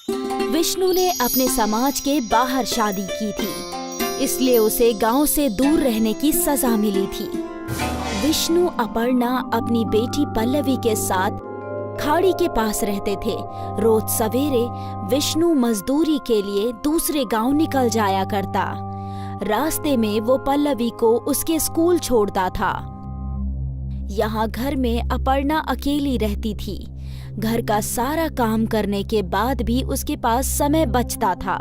विष्णु ने अपने समाज के बाहर शादी की थी, इसलिए उसे गांव से दूर रहने की सजा मिली थी। विष्णु अपर्णा अपनी बेटी पल्लवी के साथ खाड़ी के पास रहते थे। रोज सवेरे विष्णु मजदूरी के लिए दूसरे गांव निकल जाया करता। रास्ते में वो पल्लवी को उसके स्कूल छोड़ता था। यहाँ घर में अपर्णा अकेली रहती थी। घर का सारा काम करने के बाद भी उसके पास समय बचता था,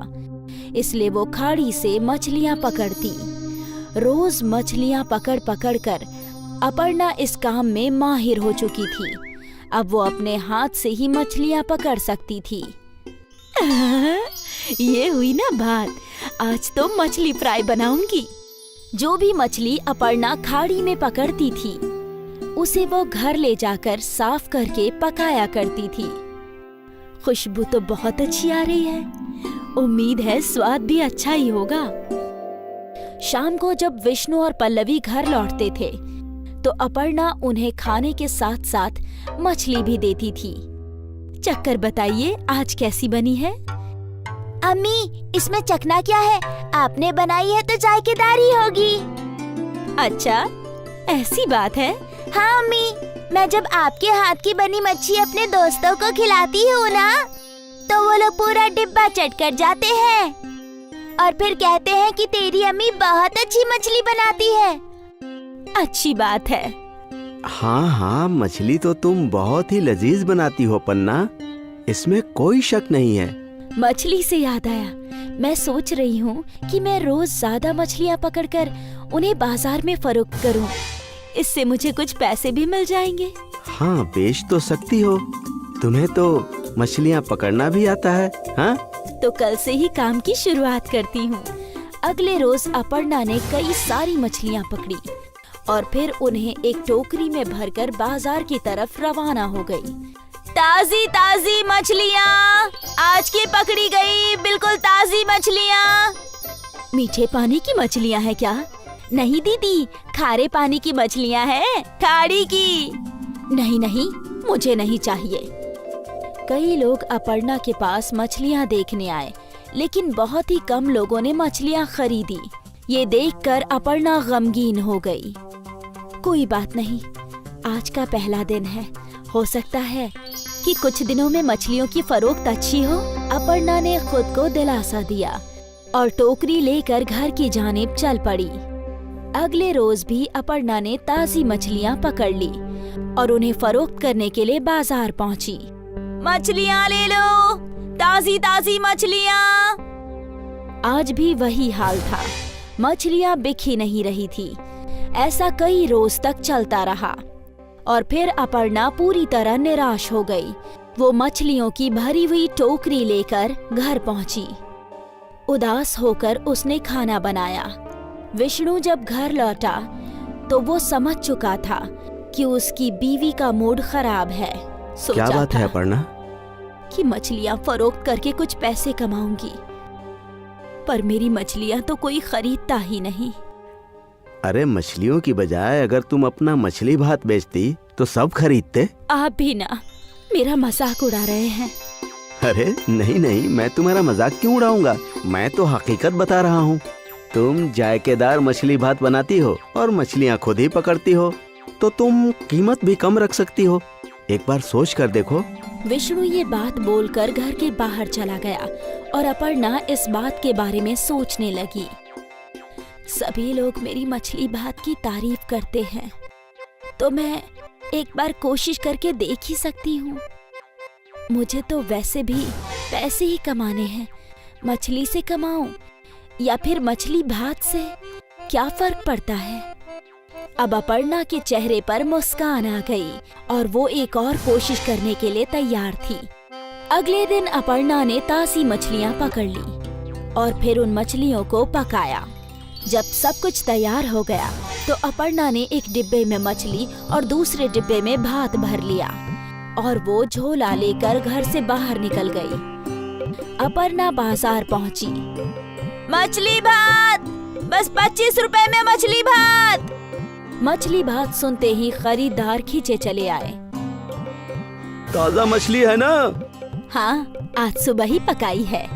इसलिए वो खाड़ी से मछलियाँ पकड़ती। रोज मछलियाँ पकड़ पकड़ कर अपर्णा इस काम में माहिर हो चुकी थी। अब वो अपने हाथ से ही मछलियाँ पकड़ सकती थी। ये हुई ना बात, आज तो मछली फ्राई बनाऊंगी। जो भी मछली अपर्णा खाड़ी में पकड़ती थी, उसे वो घर ले जाकर साफ करके पकाया करती थी। खुशबू तो बहुत अच्छी आ रही है, उम्मीद है स्वाद भी अच्छा ही होगा। शाम को जब विष्णु और पल्लवी घर लौटते थे, तो अपर्णा उन्हें खाने के साथ साथ मछली भी देती थी। चक्कर बताइए, आज कैसी बनी है? अम्मी, इसमें चखना क्या है? आपने बनाई है तो जायकेदार ही होगी। अच्छा, ऐसी बात है? हाँ अम्मी, मैं जब आपके हाथ की बनी मच्छी अपने दोस्तों को खिलाती हूँ ना, तो वो लोग पूरा डिब्बा चट कर जाते हैं और फिर कहते हैं कि तेरी अम्मी बहुत अच्छी मछली बनाती है। अच्छी बात है। हाँ हाँ, मछली तो तुम बहुत ही लजीज बनाती हो पन्ना, इसमें कोई शक नहीं है। मछली से याद आया, मैं सोच रही हूँ कि मैं रोज ज्यादा मछलियाँ पकड़कर उन्हें बाजार में फरोख्त करूँ। इससे मुझे कुछ पैसे भी मिल जाएंगे। हाँ, बेच तो सकती हो, तुम्हें तो मछलियाँ पकड़ना भी आता है। हाँ, तो कल से ही काम की शुरुआत करती हूँ। अगले रोज अपर्णा ने कई सारी मछलियाँ पकड़ी और फिर उन्हें एक टोकरी में भरकर बाजार की तरफ रवाना हो गई। ताजी ताजी मछलियाँ आज की पकड़ी गई, बिल्कुल ताजी मछलियाँ। मीठे पानी की मछलियाँ हैं क्या? नहीं दीदी, खारे पानी की मछलियाँ हैं, खाड़ी की। नहीं नहीं, मुझे नहीं चाहिए। कई लोग अपर्णा के पास मछलियाँ देखने आए, लेकिन बहुत ही कम लोगों ने मछलियाँ खरीदी। ये देखकर अपर्णा गमगीन हो गई। कोई बात नहीं, आज का पहला दिन है, हो सकता है कि कुछ दिनों में मछलियों की फरोख्त अच्छी हो। अपर्णा ने खुद को दिलासा दिया और टोकरी लेकर घर की जानिब चल पड़ी। अगले रोज भी अपर्णा ने ताजी मछलियाँ पकड़ ली और उन्हें फरोख्त करने के लिए बाजार पहुँची। मछलियाँ ले लो, ताजी ताजी मछलियाँ। आज भी वही हाल था, मछलियाँ बिक ही नहीं रही थी। ऐसा कई रोज तक चलता रहा और फिर अपर्णा पूरी तरह निराश हो गई। वो मछलियों की भरी हुई टोकरी लेकर घर पहुंची। उदास होकर उसने खाना बनाया। विष्णु जब घर लौटा तो वो समझ चुका था कि उसकी बीवी का मूड खराब है। क्या बात है अपर्णा? कि मछलियाँ फरोख्त करके कुछ पैसे कमाऊंगी, पर मेरी मछलियाँ तो कोई खरीदता ही नहीं। अरे, मछलियों की बजाय अगर तुम अपना मछली भात बेचती तो सब खरीदते। आप भी ना मेरा मजाक उड़ा रहे हैं। अरे नहीं नहीं, मैं तुम्हारा मजाक क्यों उड़ाऊंगा, मैं तो हकीकत बता रहा हूँ। तुम जायकेदार मछली भात बनाती हो और मछलियाँ खुद ही पकड़ती हो, तो तुम कीमत भी कम रख सकती हो। एक बार सोच कर देखो। विष्णु ये बात बोलकर घर के बाहर चला गया और अपर्णा इस बात के बारे में सोचने लगी। सभी लोग मेरी मछली भात की तारीफ करते हैं, तो मैं एक बार कोशिश करके देख ही सकती हूँ। मुझे तो वैसे भी पैसे ही कमाने हैं, मछली से कमाऊं या फिर मछली भात से, क्या फर्क पड़ता है। अब अपर्णा के चेहरे पर मुस्कान आ गई और वो एक और कोशिश करने के लिए तैयार थी। अगले दिन अपर्णा ने ताजी मछलियाँ पकड़ ली और फिर उन मछलियों को पकाया। जब सब कुछ तैयार हो गया तो अपर्णा ने एक डिब्बे में मछली और दूसरे डिब्बे में भात भर लिया और वो झोला लेकर घर से बाहर निकल गई। अपर्णा बाजार पहुंची। मछली भात, बस 25 रुपए में मछली भात। मछली भात सुनते ही खरीदार खींचे चले आए। ताजा मछली है ना? हाँ, आज सुबह ही पकाई है।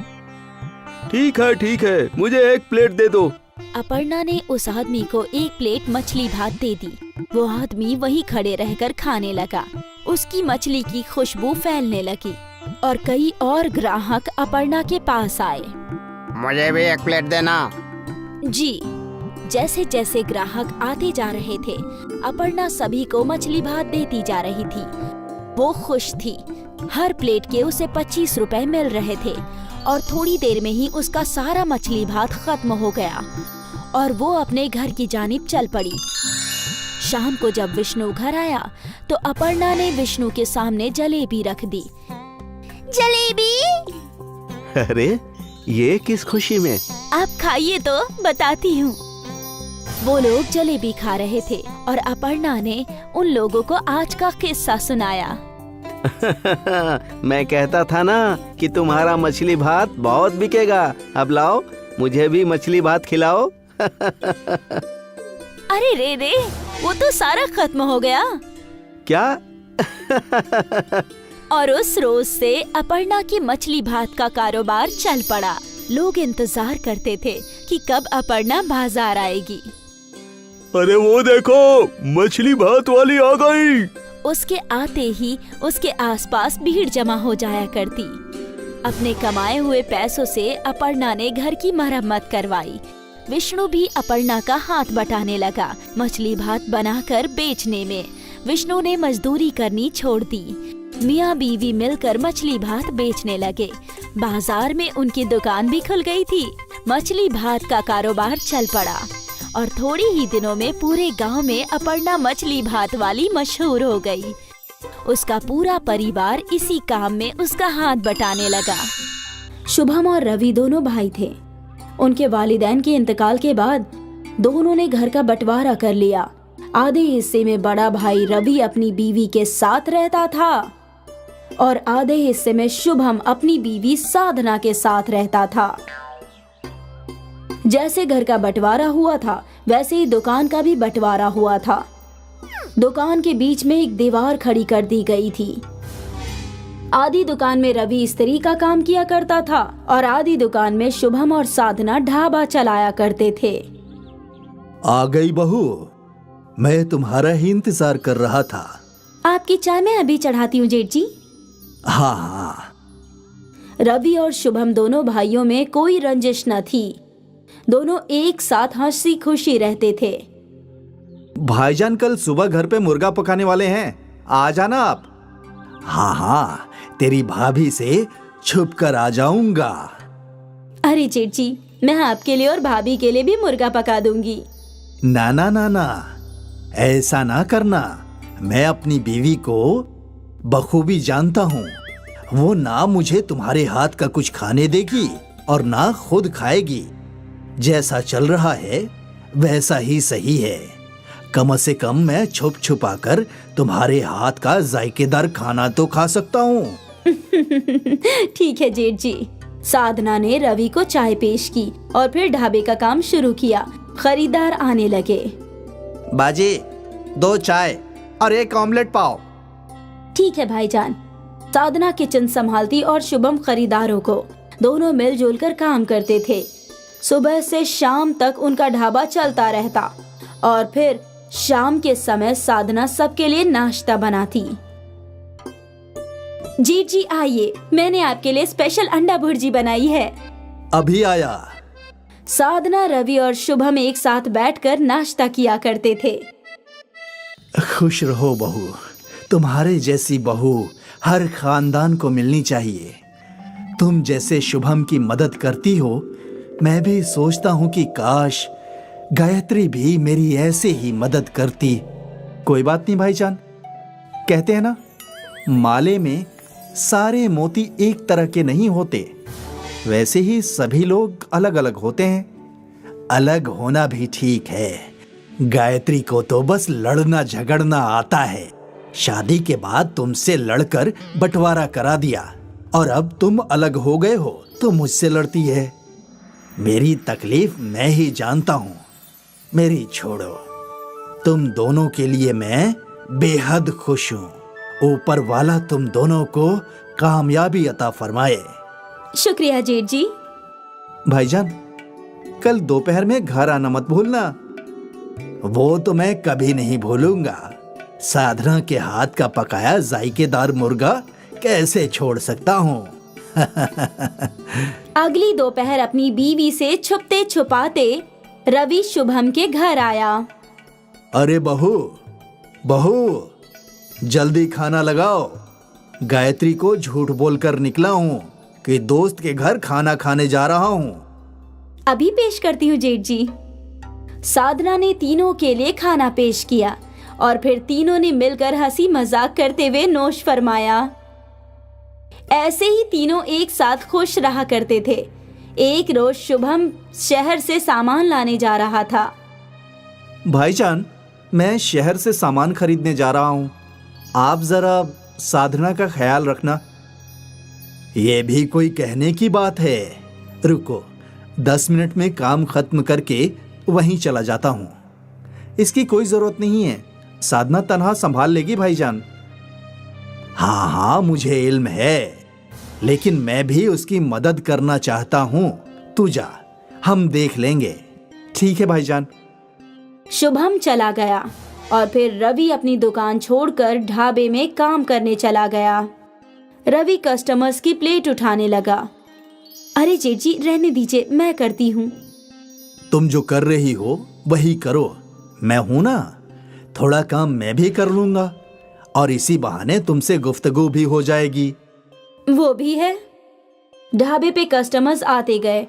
ठीक है, मुझे 1 प्लेट दे दो। अपर्णा ने उस आदमी को 1 प्लेट मछली भात दे दी। वो आदमी वहीं खड़े रहकर खाने लगा। उसकी मछली की खुशबू फैलने लगी और कई और ग्राहक अपर्णा के पास आए। मुझे भी 1 प्लेट देना। जी। जैसे जैसे ग्राहक आते जा रहे थे, अपर्णा सभी को मछली भात देती जा रही थी। वो खुश थी। हर प्लेट के उसे 25 रुपए मिल रहे थे और थोड़ी देर में ही उसका सारा मछली भात खत्म हो गया और वो अपने घर की जानिब चल पड़ी। शाम को जब विष्णु घर आया तो अपर्णा ने विष्णु के सामने जलेबी रख दी। जलेबी? अरे ये किस खुशी में? आप खाइए तो बताती हूँ। वो लोग जलेबी खा रहे थे और अपर्णा ने उन लोगों को आज का किस्सा सुनाया। मैं कहता था ना कि तुम्हारा मछली भात बहुत बिकेगा। अब लाओ, मुझे भी मछली भात खिलाओ। अरे रे, वो तो सारा खत्म हो गया। क्या? और उस रोज से अपर्णा की मछली भात का कारोबार चल पड़ा। लोग इंतजार करते थे कि कब अपर्णा बाजार आएगी। अरे वो देखो, मछली भात वाली आ गई। उसके आते ही उसके आसपास भीड़ जमा हो जाया करती। अपने कमाए हुए पैसों से अपर्णा ने घर की मरम्मत करवाई। विष्णु भी अपर्णा का हाथ बटाने लगा मछली भात बनाकर बेचने में। विष्णु ने मजदूरी करनी छोड़ दी। मियाँ बीवी मिलकर मछली भात बेचने लगे। बाजार में उनकी दुकान भी खुल गई थी। मछली भात का कारोबार चल पड़ा और थोड़ी ही दिनों में पूरे गांव में अपर्णा मछली भात वाली मशहूर हो गई। उसका पूरा परिवार इसी काम में उसका हाथ बटाने लगा। शुभम और रवि दोनों भाई थे। उनके वालिदैन के इंतकाल के बाद दोनों ने घर का बंटवारा कर लिया। आधे हिस्से में बड़ा भाई रवि अपनी बीवी के साथ रहता था और आधे हिस्से में शुभम अपनी बीवी साधना के साथ रहता था। जैसे घर का बंटवारा हुआ था वैसे ही दुकान का भी बंटवारा हुआ था। दुकान के बीच में एक दीवार खड़ी कर दी गई थी। आधी दुकान में रवि स्त्री का काम किया करता था और आधी दुकान में शुभम और साधना ढाबा चलाया करते थे। आ गई बहू, मैं तुम्हारा ही इंतजार कर रहा था। आपकी चाय मैं अभी चढ़ाती हूँ जेठ जी। हाँ। रवि और शुभम दोनों भाइयों में कोई रंजिश न थी। दोनों एक साथ हंसी खुशी रहते थे। भाईजान कल सुबह घर पे मुर्गा पकाने वाले हैं, आ जाना आप। हाँ हाँ, तेरी भाभी से छुप कर आ जाऊंगा। अरे जेठ जी, मैं आपके लिए और भाभी के लिए भी मुर्गा पका दूंगी। ना ना ना ना, ऐसा ना करना। मैं अपनी बीवी को बखूबी जानता हूँ। वो ना मुझे तुम्हारे हाथ का कुछ खाने देगी और ना खुद खाएगी। जैसा चल रहा है वैसा ही सही है। कम से कम मैं छुप छुपा कर तुम्हारे हाथ का जायकेदार खाना तो खा सकता हूँ। ठीक है जेठ जी। साधना ने रवि को चाय पेश की और फिर ढाबे का काम शुरू किया। खरीदार आने लगे। बाजी, 2 चाय और 1 ऑमलेट पाव। ठीक है भाईजान। साधना किचन संभालती और शुभम खरीदारों को। दोनों मिलजुल कर काम करते थे। सुबह से शाम तक उनका ढाबा चलता रहता और फिर शाम के समय साधना सबके लिए नाश्ता बनाती। जीत जी आइए, मैंने आपके लिए स्पेशल अंडा भुर्जी बनाई है। अभी आया। साधना, रवि और शुभम एक साथ बैठकर नाश्ता किया करते थे। खुश रहो बहू, तुम्हारे जैसी बहू हर खानदान को मिलनी चाहिए। तुम जैसे शुभम की मदद करती हो, मैं भी सोचता हूँ कि काश गायत्री भी मेरी ऐसे ही मदद करती। कोई बात नहीं भाईजान, कहते हैं ना, माले में सारे मोती एक तरह के नहीं होते, वैसे ही सभी लोग अलग अलग होते हैं। अलग होना भी ठीक है। गायत्री को तो बस लड़ना झगड़ना आता है। शादी के बाद तुमसे लड़कर बंटवारा करा दिया और अब तुम अलग हो गए हो तो मुझसे लड़ती है। मेरी तकलीफ मैं ही जानता हूँ, मेरी छोड़ो। तुम दोनों के लिए मैं बेहद खुश हूँ। ऊपर वाला तुम दोनों को कामयाबी अता फरमाए। शुक्रिया जेठ जी। भाईजान, कल दोपहर में घर आना मत भूलना। वो तो मैं कभी नहीं भूलूंगा। साधना के हाथ का पकाया जायकेदार मुर्गा कैसे छोड़ सकता हूँ। अगली दोपहर अपनी बीवी से छुपते छुपाते रवि शुभम के घर आया। अरे बहू, जल्दी खाना लगाओ। गायत्री को झूठ बोलकर निकला हूँ कि दोस्त के घर खाना खाने जा रहा हूँ। अभी पेश करती हूँ जेठ जी। साधना ने तीनों के लिए खाना पेश किया और फिर तीनों ने मिलकर हंसी मजाक करते हुए नोश फरमाया। ऐसे ही तीनों एक साथ खुश रहा करते थे। एक रोज शुभम शहर से सामान लाने जा रहा था। भाईजान, मैं शहर से सामान खरीदने जा रहा हूँ। आप जरा साधना का ख्याल रखना। ये भी कोई कहने की बात है। रुको, 10 मिनट में काम खत्म करके वहीं चला जाता हूँ। इसकी कोई जरूरत नहीं है, साधना तन्हा संभाल लेगी भाईजान। हाँ, मुझे इल्म है, लेकिन मैं भी उसकी मदद करना चाहता हूँ। तू जा, हम देख लेंगे। ठीक है भाईजान। शुभम चला गया और फिर रवि अपनी दुकान छोड़कर ढाबे में काम करने चला गया। रवि कस्टमर्स की प्लेट उठाने लगा। अरे जेठ जी, रहने दीजिए, मैं करती हूँ। तुम जो कर रही हो वही करो, मैं हूं ना। थोड़ा काम मैं भी कर लूंगा और इसी बहाने तुमसे गुफ्तगू भी हो जाएगी। वो भी है। ढाबे पे कस्टमर्स आते गए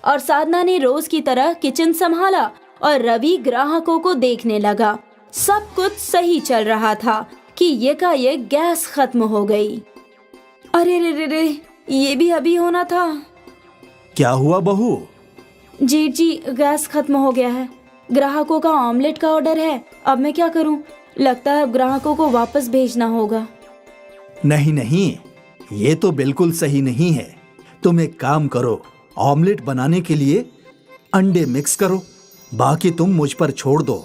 और साधना ने रोज की तरह किचन संभाला और रवि ग्राहकों को देखने लगा। सब कुछ सही चल रहा था कि यकायक गैस खत्म हो गई। अरे रे, ये भी अभी होना था। क्या हुआ बहू? जेठ जी, गैस खत्म हो गया है। ग्राहकों का ऑमलेट का ऑर्डर है। अब मैं क्या करूं? लगता है अब ग्राहकों को वापस भेजना होगा। नहीं, ये तो बिल्कुल सही नहीं है। तुम एक काम करो, ऑमलेट बनाने के लिए अंडे मिक्स करो, बाकी तुम मुझ पर छोड़ दो।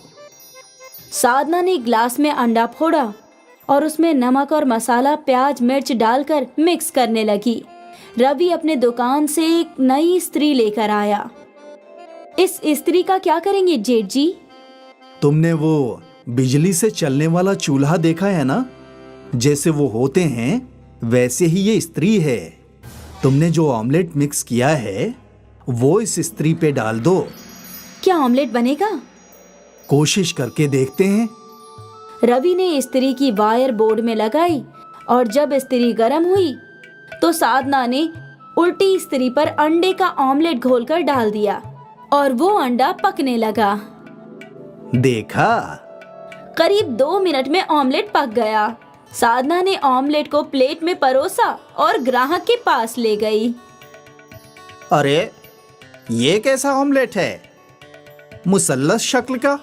साधना ने ग्लास में अंडा फोड़ा और उसमें नमक और मसाला, प्याज, मिर्च डालकर मिक्स करने लगी। रवि अपने दुकान से एक नई इस्त्री लेकर आया। इस इस्त्री का क्या करेंगे जेठ जी? तुमने वो बिजली से चलने वाला चूल्हा देखा है ना? जैसे वो होते हैं वैसे ही ये इस्त्री है। तुमने जो ऑमलेट मिक्स किया है वो इस इस्त्री पे डाल दो। क्या ऑमलेट बनेगा? कोशिश करके देखते हैं। रवि ने इस्त्री की वायर बोर्ड में लगाई और जब इस्त्री गर्म हुई तो साधना ने उल्टी इस्त्री पर अंडे का ऑमलेट घोलकर डाल दिया और वो अंडा पकने लगा। देखा? करीब 2 मिनट में ऑमलेट पक गया। साधना ने ऑमलेट को प्लेट में परोसा और ग्राहक के पास ले गई। अरे, ये कैसा ऑमलेट है? मुसल्लस शक्ल का।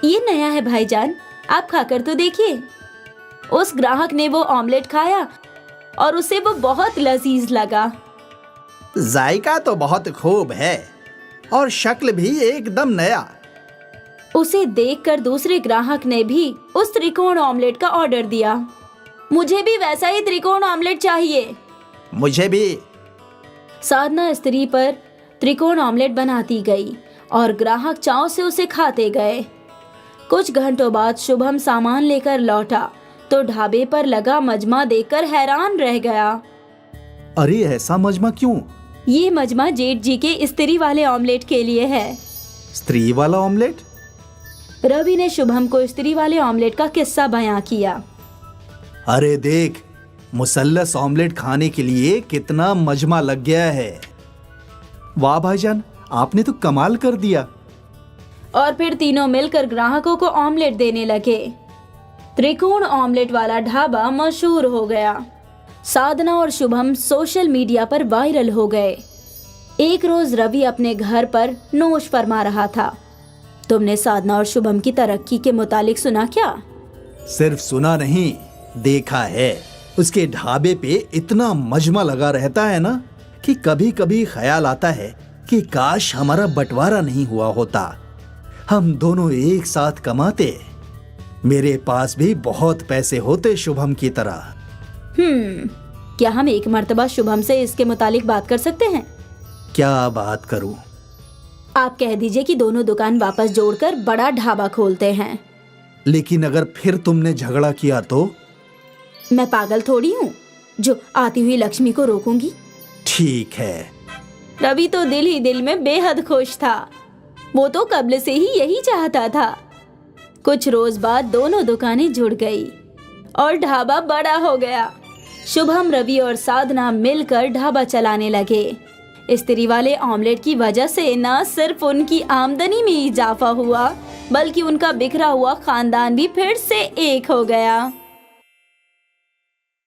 ये नया है भाईजान, आप खाकर तो देखिए। उस ग्राहक ने वो ऑमलेट खाया और उसे वो बहुत लजीज लगा। जायका तो बहुत खूब है और शक्ल भी एकदम नया। उसे देखकर दूसरे ग्राहक ने भी उस त्रिकोण ऑमलेट का ऑर्डर दिया। मुझे भी वैसा ही त्रिकोण ऑमलेट चाहिए। मुझे भी। साधना इस्त्री पर त्रिकोण ऑमलेट बनाती गई और ग्राहक चाव से उसे खाते गए। कुछ घंटों बाद शुभम सामान लेकर लौटा तो ढाबे पर लगा मजमा देखकर हैरान रह गया। अरे, ऐसा मजमा क्यों? ये मजमा जेठ जी के इस्त्री वाले ऑमलेट के लिए है। स्त्री वाला ऑमलेट? रवि ने शुभम को इस्त्री वाले ऑमलेट का किस्सा बयां किया। अरे देख, मुसल्लस ऑमलेट खाने के लिए कितना मजमा लग गया है। वाह भाईजान, आपने तो कमाल कर दिया। और फिर तीनों मिलकर ग्राहकों को ऑमलेट देने लगे। त्रिकोण ऑमलेट वाला ढाबा मशहूर हो गया। साधना और शुभम सोशल मीडिया पर वायरल हो गए। एक रोज रवि अपने घर पर नोश फरमा रहा था। तुमने साधना और शुभम की तरक्की के मुतालिक सुना क्या? सिर्फ सुना नहीं, देखा है। उसके ढाबे पे इतना मजमा लगा रहता है ना कि कभी कभी ख्याल आता है कि काश हमारा बंटवारा नहीं हुआ होता, हम दोनों एक साथ कमाते। मेरे पास भी बहुत पैसे होते शुभम की तरह। क्या हम एक मर्तबा शुभम से इसके मुतालिक बात कर सकते हैं? क्या बात करूं? आप कह दीजिए कि दोनों दुकान वापस जोड़कर बड़ा ढाबा खोलते हैं। लेकिन अगर फिर तुमने झगड़ा किया तो? मैं पागल थोड़ी हूँ जो आती हुई लक्ष्मी को रोकूंगी। ठीक है। रवि तो दिल ही दिल में बेहद खुश था। वो तो कब्ल से ही यही चाहता था। कुछ रोज बाद दोनों दुकानें जुड़ गई और ढाबा बड़ा हो गया। शुभम, रवि और साधना मिलकर ढाबा चलाने लगे। स्त्री वाले ऑमलेट की वजह से न सिर्फ उनकी आमदनी में इजाफा हुआ, बल्कि उनका बिखरा हुआ खानदान भी फिर से एक हो गया।